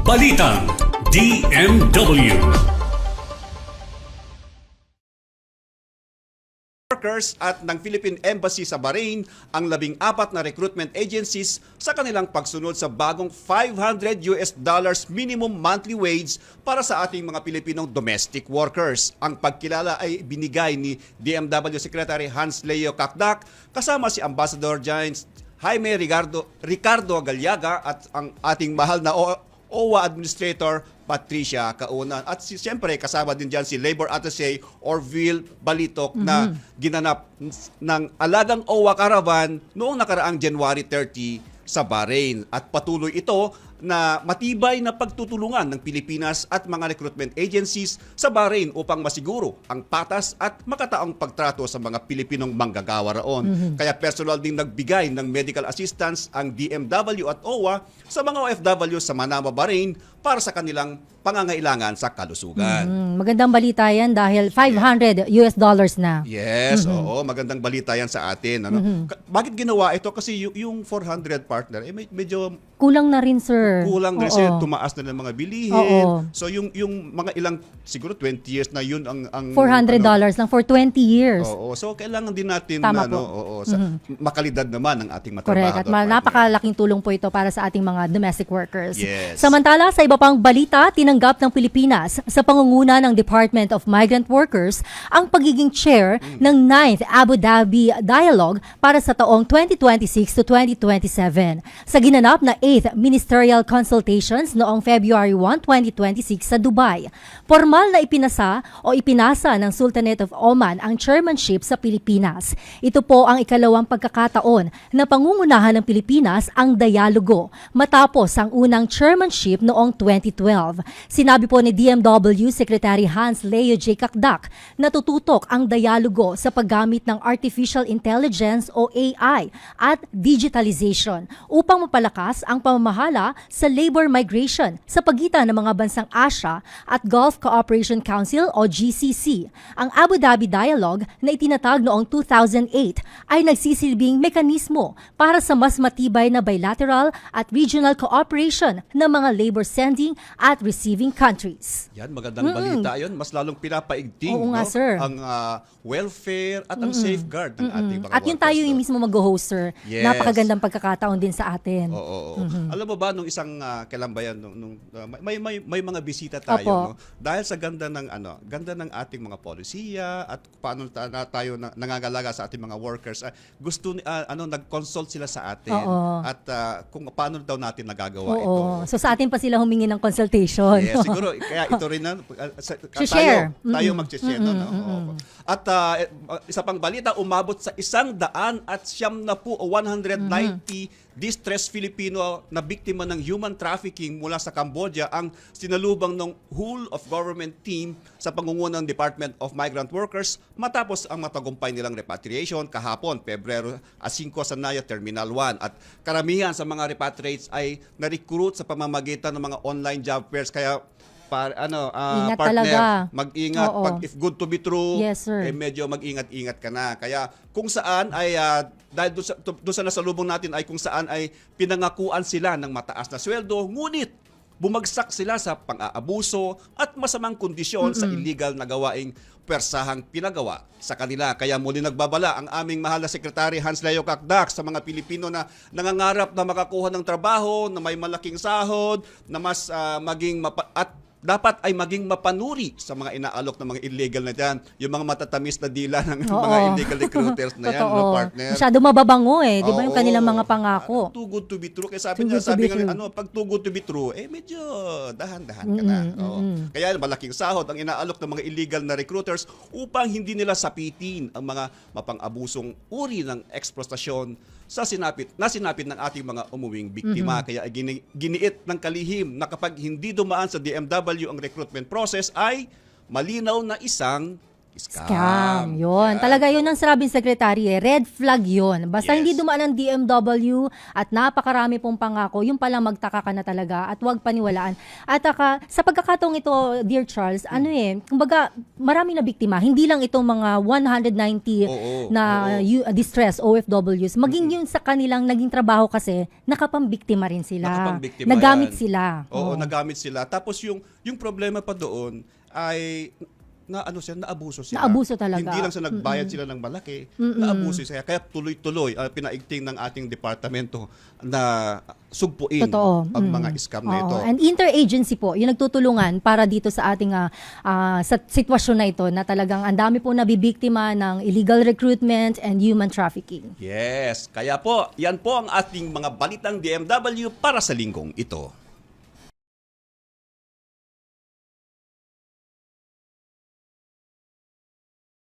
Balitang DMW. Workers at ng Philippine Embassy sa Bahrain ang 14 na recruitment agencies sa kanilang pagsunod sa bagong $500 minimum monthly wage para sa ating mga Pilipinong domestic workers. Ang pagkilala ay binigay ni DMW Secretary Hans Leo Kakdak kasama si Ambassador Jaime Ricardo Galiaga at ang ating mahal na OWA Administrator Patricia Kaunan. At siyempre kasama din dyan si Labor Attaché Orville Balitok na ginanap ng alagang OWA Caravan noong nakaraang January 30 sa Bahrain. At patuloy ito na matibay na pagtutulungan ng Pilipinas at mga recruitment agencies sa Bahrain upang masiguro ang patas at makataong pagtrato sa mga Pilipinong manggagawa roon. Kaya personal din nagbigay ng medical assistance ang DMW at OWA sa mga OFW sa Manama, Bahrain para sa kanilang pangangailangan sa kalusugan. Magandang balita yan dahil $500 na. Yes, oo, magandang balita yan sa atin. Ano? Bakit ginawa ito? Kasi yung 400 partner, medyo Kulang na rin, sir. kulang rin Oo. sila, tumaas na ng mga bilihin. Oo. So yung mga ilang, siguro 20 years na yun ang $400 lang for 20 years. Oo, so kailangan din natin Tama na po. makalidad naman ang ating mga Correct. At trabahador. napakalaking tulong po ito para sa ating mga domestic workers. Yes. Samantala, sa iba pang balita, tinanggap ng Pilipinas sa pangunguna ng Department of Migrant Workers ang pagiging chair ng 9th Abu Dhabi Dialogue para sa taong 2026 to 2027 sa ginanap na 8th Ministerial Consultations noong February 1, 2026 sa Dubai. Formal na ipinasa ng Sultanate of Oman ang chairmanship sa Pilipinas. Ito po ang ikalawang pagkakataon na pangungunahan ng Pilipinas ang dialogo matapos ang unang chairmanship noong 2012. Sinabi po ni DMW Secretary Hans Leo J. Kakdak na tututok ang dialogo sa paggamit ng Artificial Intelligence o AI at digitalization upang mapalakas ang pamamahala sa labor migration sa pagitan ng mga bansang Asia at Gulf Cooperation Council o GCC. Ang Abu Dhabi Dialogue na itinatag noong 2008 ay nagsisilbing mekanismo para sa mas matibay na bilateral at regional cooperation ng mga labor sending at receiving countries. Yan, magandang balita yun. Mas lalong pinapaigting Oo nga, sir. ang welfare at ang safeguard ng ating mga At yun tayo workers, yung no? mismo mag-host, sir. Yes. Napakagandang pagkakataon din sa atin. Oo. Alam mo ba nung isang kailan ba yan may mga bisita tayo, Opo. no? Dahil sa ganda ng ating mga polisiya at paano tayo nangangalaga sa ating mga workers, nag-consult sila sa atin Oo. at kung paano daw natin nagagawa ito. Oo. So sa atin pa sila humingi ng consultation. Yes, siguro kaya ito rin na Share. tayo mag-share no. Oo. At isa pang balita, umabot sa 190 o 190 distressed Filipino na biktima ng human trafficking mula sa Cambodia ang sinalubang ng whole of government team sa pangunguna ng Department of Migrant Workers matapos ang matagumpay nilang repatriation kahapon, Pebrero 5 sa Naya Terminal 1. At karamihan sa mga repatriates ay na-recruit sa pamamagitan ng mga online job fairs, kaya Ingat partner, talaga. mag-ingat. Oo. Pag if good to be true, Yes, sir. medyo mag-ingat-ingat ka na. Kaya kung saan ay, dahil doon sa nasalubong natin ay kung saan ay pinangakuan sila ng mataas na sweldo, ngunit bumagsak sila sa pang-aabuso at masamang kondisyon sa illegal na gawaing persahang pinagawa sa kanila. Kaya muli nagbabala ang aming mahal na Secretary Hans Leo Kakdak sa mga Pilipino na nangangarap na makakuha ng trabaho, na may malaking sahod, na mas dapat ay maging mapanuri sa mga inaalok ng mga illegal na dyan. Yung mga matatamis na dila ng Oo. mga illegal recruiters na yan, Totoo. no, partner? Masyado mababango Di ba yung Oo. kanilang mga pangako? Too good to be true. Kaya Too sabi good to be true. pag too good to be true, medyo dahan-dahan ka na. Oo. Kaya malaking sahod ang inaalok ng mga illegal na recruiters upang hindi nila sapitin ang mga mapang-abusong uri ng eksploitasyon na sinapit ng ating mga umuwing biktima. Kaya giniit ng kalihim na kapag hindi dumaan sa DMW ang recruitment process ay malinaw na isang Scam. Yun. Talaga yun ang sarabing secretary eh. Red flag yun. Basta Yes. hindi dumaan ng DMW at napakarami pong pangako, yung pala magtaka ka na talaga at huwag paniwalaan. At sa pagkakataong ito, Dear Charles, kumbaga marami na biktima. Hindi lang itong mga 190 Oo, na distress OFWs. Maging yun sa kanilang naging trabaho kasi, nakapambiktima rin sila. Nakapambiktima Nagamit yan. sila. Oo, nagamit sila. Tapos yung problema pa doon ay naabuso sila. Naabuso talaga. Hindi lang sa nagbayad sila ng malaki, naabuso sila. Kaya tuloy-tuloy pinaigting ng ating departamento na sugpuin Totoo. ang mga scam na ito. Oo. And interagency po, yung nagtutulungan para dito sa ating sa sitwasyon na ito na talagang ang dami po nabibiktima ng illegal recruitment and human trafficking. Yes, kaya po, yan po ang ating mga balitang DMW para sa linggong ito.